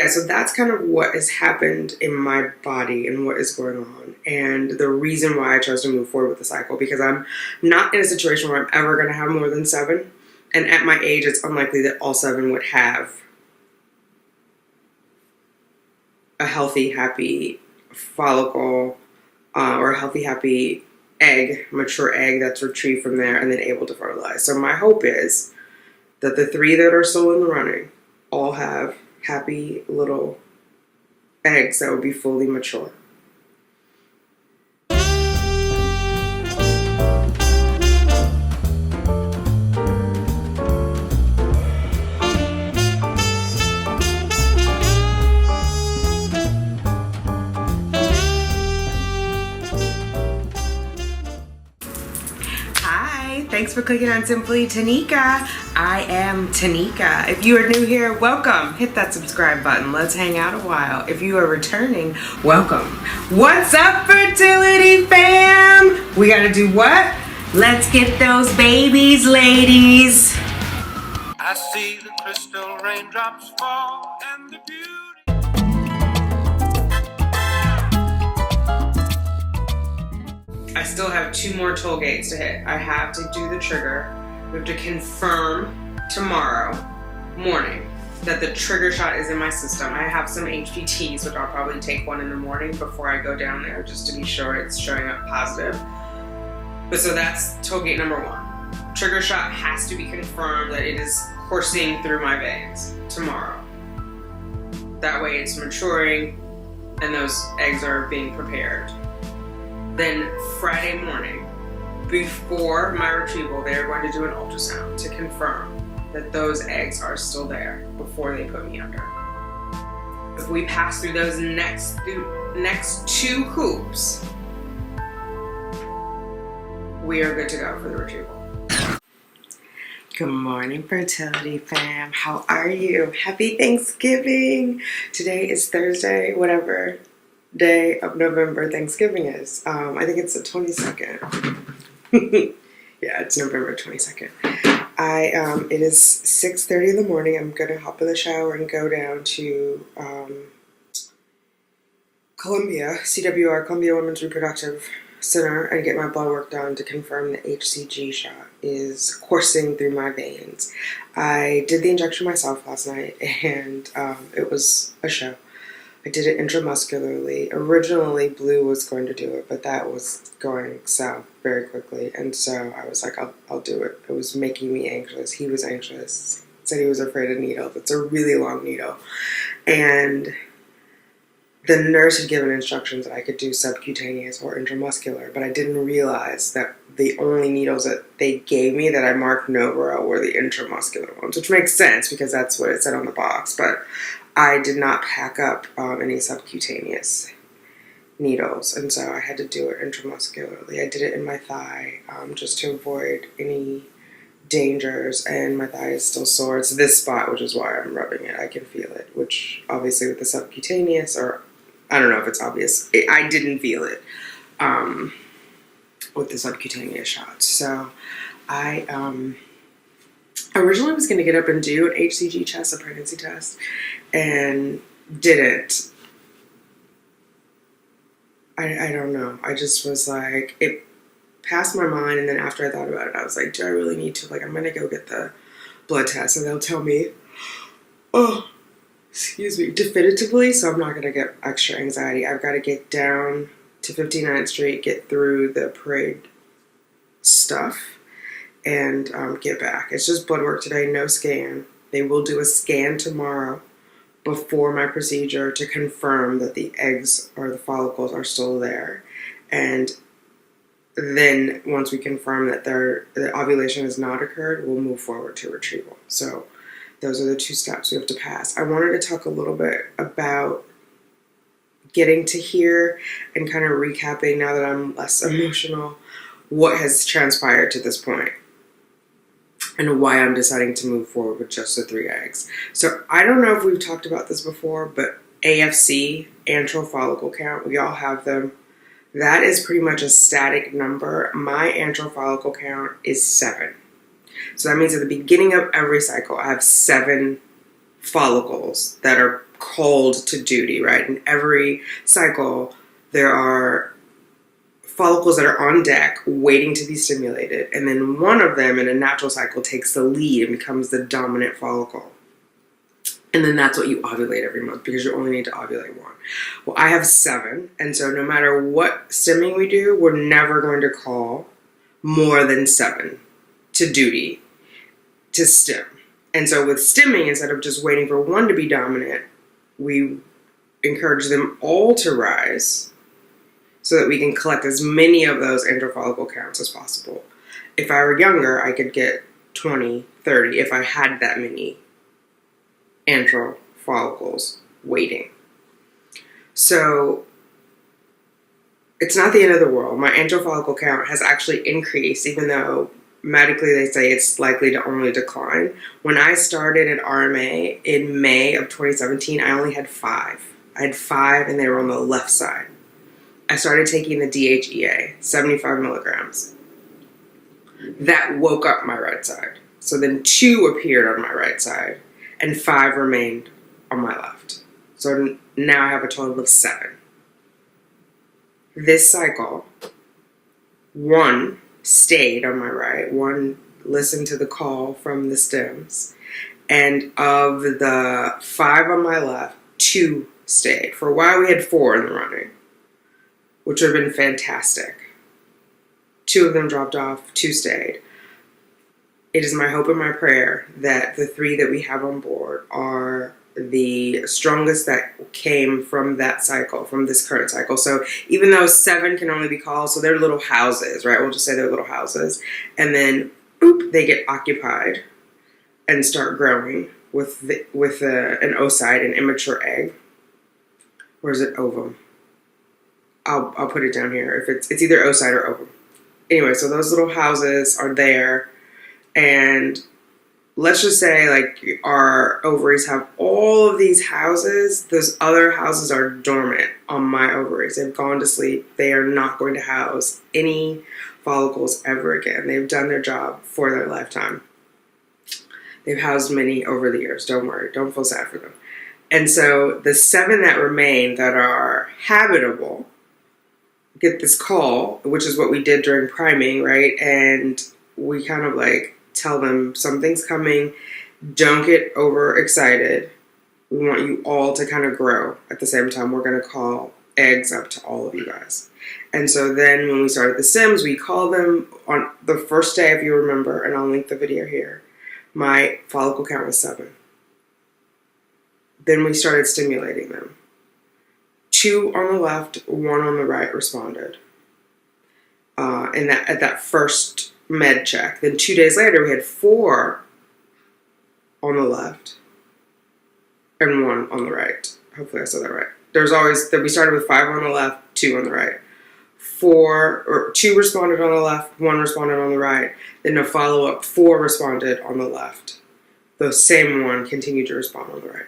Yeah, so that's kind of what has happened in my body and what is going on, and the reason why I chose to move forward with the cycle, because I'm not in a situation where I'm ever going to have more than 7, and at my age it's unlikely that all 7 would have a healthy, happy follicle or a healthy, happy egg, mature egg that's retrieved from there and then able to fertilize. So my hope is that the 3 that are still in the running all have happy little eggs that will be fully mature. Thanks for clicking on Simply Tanika. I am Tanika. If you are new here, welcome. Hit that subscribe button. Let's hang out a while. If you are returning, welcome. What's up, fertility fam? We gotta do what? Let's get those babies, ladies. I see the crystal raindrops fall and the beauty. I still have 2 more toll gates to hit. I have to do the trigger. We have to confirm tomorrow morning that the trigger shot is in my system. I have some HPTs, which I'll probably take one in the morning before I go down there, just to be sure it's showing up positive. But so that's toll gate number 1. Trigger shot has to be confirmed that it is coursing through my veins tomorrow. That way it's maturing and those eggs are being prepared. Then Friday morning, before my retrieval, they're going to do an ultrasound to confirm that those eggs are still there before they put me under. If we pass through those next 2 hoops, we are good to go for the retrieval. Good morning, fertility fam. How are you? Happy Thanksgiving. Today is Thursday, whatever day of November Thanksgiving is. I think it's the 22nd. Yeah, it's November 22nd. It is 6:30 in the morning. I'm gonna hop in the shower and go down to Columbia, CWR, Columbia Women's Reproductive Center, and get my blood work done to confirm the HCG shot is coursing through my veins. I did the injection myself last night, and it was a show. I did it intramuscularly. Originally, Blue was going to do it, but that was going south very quickly. And so I was like, I'll do it. It was making me anxious. He was anxious. Said he was afraid of needles. It's a really long needle. And the nurse had given instructions that I could do subcutaneous or intramuscular, but I didn't realize that the only needles that they gave me that I marked Novero were the intramuscular ones, which makes sense because that's what it said on the box. But I did not pack up any subcutaneous needles, and so I had to do it intramuscularly. I did it in my thigh just to avoid any dangers, and my thigh is still sore. It's this spot, which is why I'm rubbing it. I can feel it, which obviously with the subcutaneous, or I don't know if it's obvious, I didn't feel it with the subcutaneous shots. So I originally was going to get up and do an HCG test, a pregnancy test, and didn't. I don't know. I just was like, it passed my mind, and then after I thought about it, I was like, do I really need to? Like, I'm going to go get the blood test, and they'll tell me, definitively, so I'm not going to get extra anxiety. I've got to get down to 59th Street, get through the parade stuff, and get back. It's just blood work today, no scan. They will do a scan tomorrow before my procedure to confirm that the eggs or the follicles are still there. And then once we confirm that the ovulation has not occurred, we'll move forward to retrieval. So those are the 2 steps we have to pass. I wanted to talk a little bit about getting to here and kind of recapping, now that I'm less emotional, what has transpired to this point and why I'm deciding to move forward with just the 3 eggs. So I don't know if we've talked about this before, but AFC, antral follicle count, we all have them. That is pretty much a static number. My antral follicle count is 7. So that means at the beginning of every cycle, I have 7 follicles that are called to duty, right? In every cycle, there are follicles that are on deck waiting to be stimulated. And then one of them in a natural cycle takes the lead and becomes the dominant follicle. And then that's what you ovulate every month, because you only need to ovulate one. Well, I have 7. And so no matter what stimming we do, we're never going to call more than 7 to duty to stim. And so with stimming, instead of just waiting for one to be dominant, we encourage them all to rise so that we can collect as many of those intrafollicle counts as possible. If I were younger, I could get 20, 30 if I had that many antral follicles waiting. So it's not the end of the world. My antral follicle count has actually increased, even though medically they say it's likely to only decline. When I started at RMA in May of 2017, I only had 5. I had 5 and they were on the left side. I started taking the DHEA, 75 milligrams. That woke up my right side. So then 2 appeared on my right side and 5 remained on my left. So now I have a total of 7. This cycle, 1 stayed on my right, 1 listened to the call from the stems, and of the 5 on my left, 2 stayed. For a while we had 4 in the running, which would have been fantastic. 2 of them dropped off, 2 stayed. It is my hope and my prayer that the 3 that we have on board are the strongest that came from that cycle, from this current cycle. So even though 7 can only be called, so they're little houses, right? We'll just say they're little houses. And then, boop, they get occupied and start growing with an oocyte, an immature egg. Or is it ovum? I'll put it down here. If it's either oocyte or ovum. Anyway, so those little houses are there, and let's just say like our ovaries have all of these houses. Those other houses are dormant on my ovaries. They've gone to sleep. They are not going to house any follicles ever again. They've done their job for their lifetime. They've housed many over the years. Don't worry. Don't feel sad for them. And so the 7 that remain that are habitable get this call, which is what we did during priming, right? And we kind of like tell them something's coming. Don't get overexcited. We want you all to kind of grow. At the same time, we're going to call eggs up to all of you guys. And so then when we started the Sims, we call them on the first day, if you remember, and I'll link the video here. My follicle count was 7. Then we started stimulating them. 2 on the left, 1 on the right responded. And that at that first med check. Then 2 days later, we had 4 on the left and 1 on the right. Hopefully I said that right. There's always that we started with 5 on the left, 2 on the right. 2 responded on the left, 1 responded on the right. Then a follow-up, 4 responded on the left. The same 1 continued to respond on the right.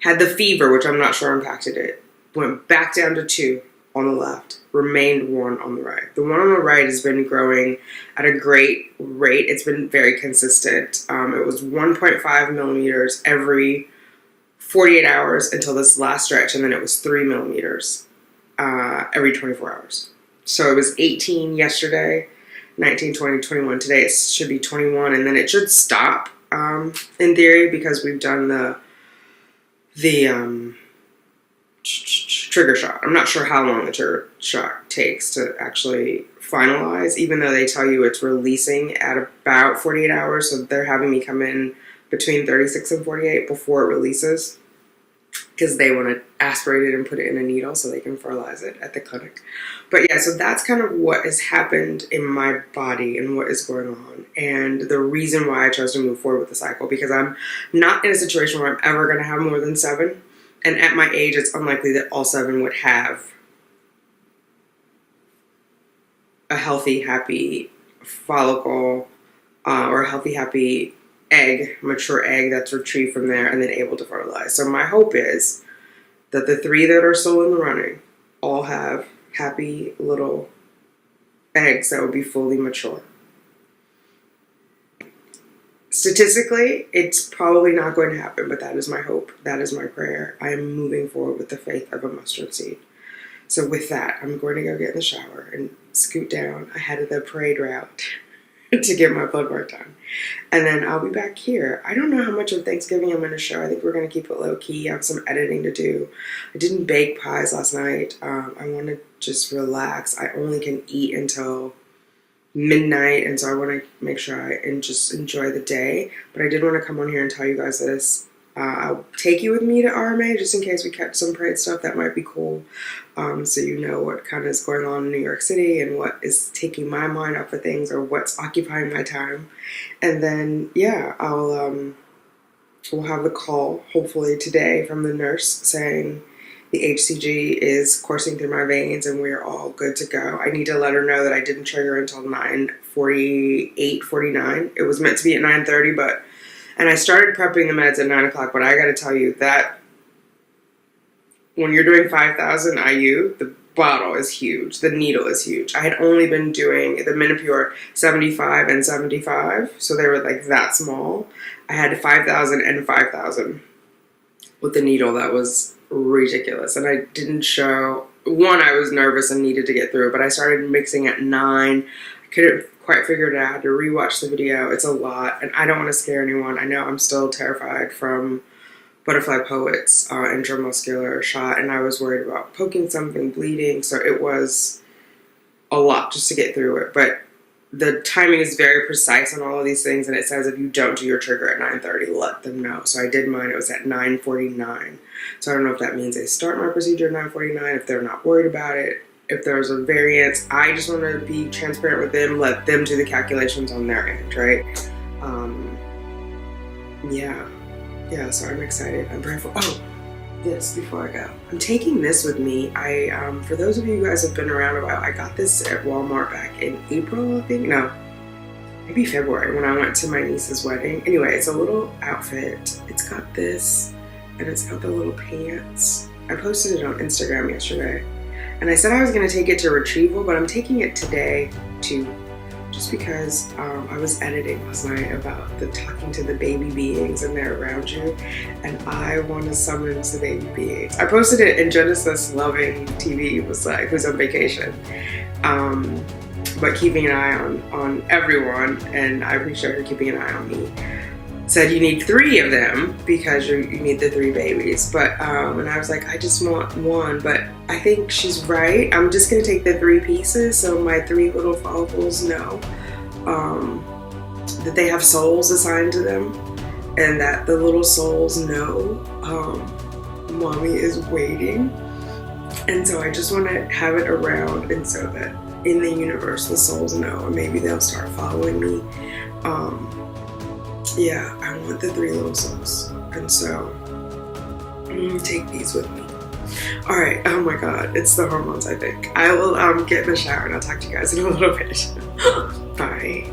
Had the fever, which I'm not sure impacted it. Went back down to 2 on the left, remained 1 on the right. The 1 on the right has been growing at a great rate. It's been very consistent. It was 1.5 millimeters every 48 hours until this last stretch, and then it was 3 millimeters every 24 hours. So it was 18 yesterday, 19, 20, 21. Today it should be 21, and then it should stop in theory, because we've done the trigger shot. I'm not sure how long the trigger shot takes to actually finalize, even though they tell you it's releasing at about 48 hours. So they're having me come in between 36 and 48 before it releases, because they want to aspirate it and put it in a needle so they can fertilize it at the clinic. But yeah, so that's kind of what has happened in my body and what is going on, and the reason why I chose to move forward with the cycle, because I'm not in a situation where I'm ever going to have more than 7. And at my age, it's unlikely that all 7 would have a healthy, happy follicle or a healthy, happy egg, mature egg that's retrieved from there and then able to fertilize. So my hope is that the 3 that are still in the running all have happy little eggs that will be fully mature. statistically, it's probably not going to happen, but that is my hope. That is my prayer. I am moving forward with the faith of a mustard seed. So with that, I'm going to go get in the shower and scoot down ahead of the parade route to get my blood work done. And then I'll be back here. I don't know how much of Thanksgiving I'm going to show. I think we're going to keep it low key. I have some editing to do. I didn't bake pies last night. I want to just relax. I only can eat until midnight, and so I want to make sure I just enjoy the day. But I did want to come on here and tell you guys this. I'll take you with me to RMA just in case we catch some parade stuff. That might be cool. So you know what kind of is going on in New York City and what is taking my mind off of things or what's occupying my time. And then, yeah, we'll have the call hopefully today from the nurse saying the HCG is coursing through my veins and we're all good to go. I need to let her know that I didn't trigger until 9:48, 49. It was meant to be at 9:30, and I started prepping the meds at 9 o'clock, but I got to tell you that when you're doing 5,000 IU, the bottle is huge. The needle is huge. I had only been doing the Minipure 75 and 75, so they were like that small. I had 5,000 and 5,000 with the needle. That was ridiculous. And I didn't show. One, I was nervous and needed to get through it, but I started mixing at 9. I couldn't quite figure it out. I had to rewatch the video. It's a lot, and I don't want to scare anyone. I know I'm still terrified from Butterfly Poet's intramuscular shot, and I was worried about poking something, bleeding, so it was a lot just to get through it. But the timing is very precise on all of these things, and it says if you don't do your trigger at 9:30, let them know. So I did mine. It was at 9:49. So I don't know if that means they start my procedure at 9:49, if they're not worried about it, if there's a variance. I just want to be transparent with them, let them do the calculations on their end, right? Yeah, so I'm excited. I'm prayerful. Oh, this before I go. I'm taking this with me. For those of you who guys have been around a while, I got this at Walmart back in April, I think. No, maybe February when I went to my niece's wedding. Anyway, it's a little outfit. It's got this, and it's got the little pants. I posted it on Instagram yesterday. And I said I was going to take it to retrieval, but I'm taking it today too. Just because I was editing last night about the talking to the baby beings and they're around you, and I want to summons the baby beings. I posted it, and Genesis Loving TV was like, who's on vacation, but keeping an eye on everyone, and I appreciate her keeping an eye on me. Said you need 3 of them because you need the 3 babies, but and I was like, I just want 1, but I think she's right. I'm just gonna take the 3 pieces so my 3 little follicles know that they have souls assigned to them, and that the little souls know mommy is waiting. And so I just want to have it around, and so that in the universe the souls know, and maybe they'll start following me. Yeah, I want the 3 little souls, and so I'm gonna take these with me. All right, oh my god, it's the hormones, I think. I will get in the shower and I'll talk to you guys in a little bit. Bye.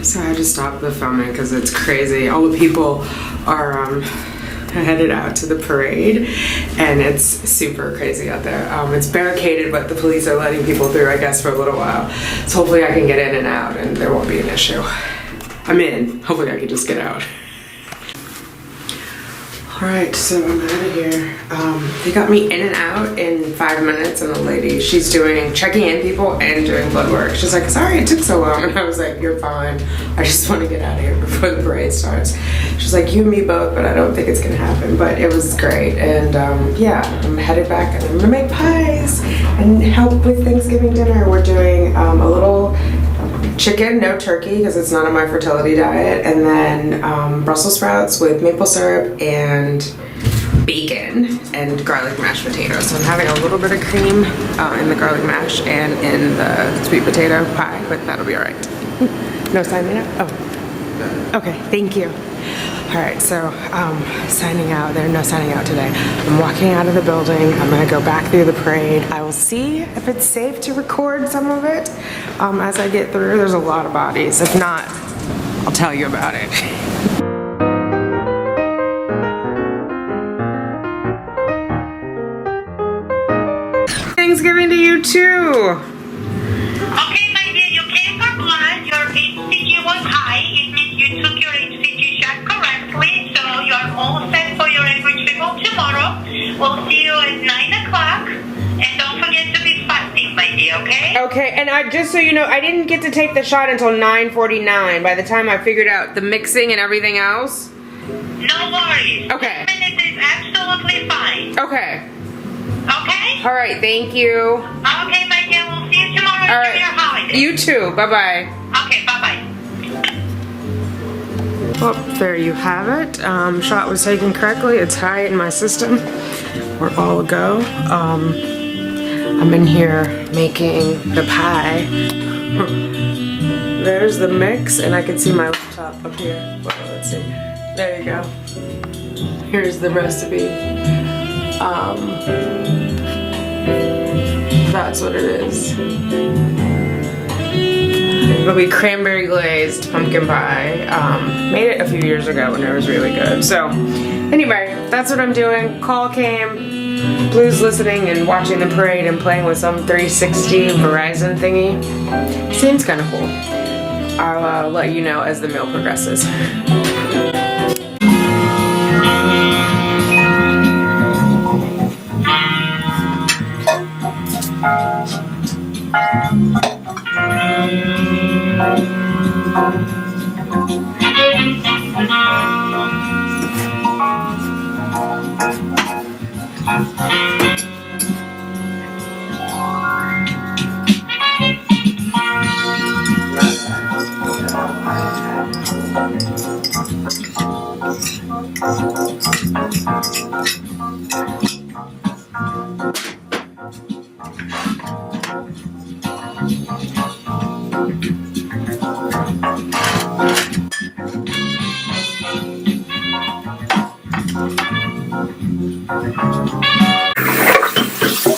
So I had to stop the filming because it's crazy. All the people are headed out to the parade, and it's super crazy out there. It's barricaded, but the police are letting people through, I guess, for a little while. So hopefully I can get in and out and there won't be an issue. I'm in. Hopefully I can just get out. Alright, so I'm out of here. They got me in and out in 5 minutes, and the lady, she's checking in people and doing blood work. She's like, sorry it took so long. And I was like, you're fine. I just want to get out of here before the parade starts. She's like, you and me both, but I don't think it's going to happen. But it was great. And yeah, I'm headed back, and I'm going to make pies and help with Thanksgiving dinner. We're doing a little chicken, no turkey, because it's not on my fertility diet, and then Brussels sprouts with maple syrup and bacon and garlic mashed potatoes. So I'm having a little bit of cream in the garlic mash and in the sweet potato pie, but that'll be all right. No signing up? Oh, okay, thank you. Alright, so signing out. There's no signing out today. I'm walking out of the building. I'm gonna go back through the parade. I will see if it's safe to record some of it as I get through. There's a lot of bodies. If not, I'll tell you about it. Thanksgiving to you too. Okay, my dear, you came for blood. Your HCG was high. It means you took your HCG shot correctly, so you're all set for your egg retrieval tomorrow. We'll see you at 9 o'clock. And don't forget to be fasting, my dear, okay? Okay, and I just so you know, I didn't get to take the shot until 9:49 by the time I figured out the mixing and everything else. No worries. Okay. 10 minutes is absolutely fine. Okay. Okay? Alright, thank you. Okay, my dear, we'll see you tomorrow. All Enjoy your holiday. right. You too. Bye-bye. Okay, bye-bye. Well, there you have it. Shot was taken correctly. It's high in my system. We're all a go. I'm in here making the pie. There's the mix, and I can see my laptop up here. Well, let's see. There you go. Here's the recipe. That's what it is. It'll be cranberry glazed pumpkin pie. Made it a few years ago and it was really good. So anyway, that's what I'm doing. Call came, Blue's listening and watching the parade and playing with some 360 Verizon thingy. Seems kind of cool. I'll let you know as the meal progresses.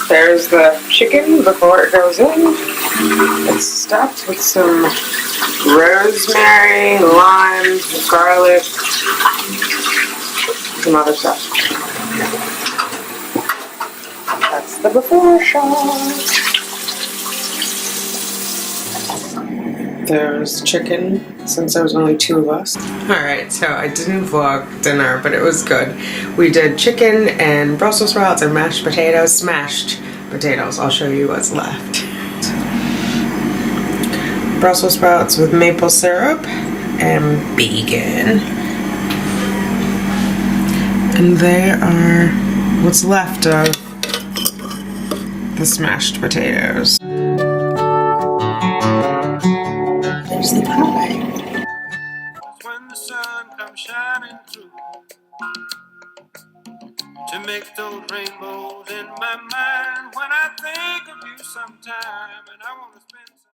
There's the chicken before it goes in. It's stuffed with some rosemary, lime, garlic, some other stuff. That's the before shot. There's chicken, since there was only 2 of us. Alright, so I didn't vlog dinner, but it was good. We did chicken and Brussels sprouts and mashed potatoes. Smashed potatoes. I'll show you what's left. Brussels sprouts with maple syrup and bacon. And they are what's left of the smashed potatoes. There's the pie. When the sun comes shining through to make those rainbows in my mind when I think of you sometime and I want to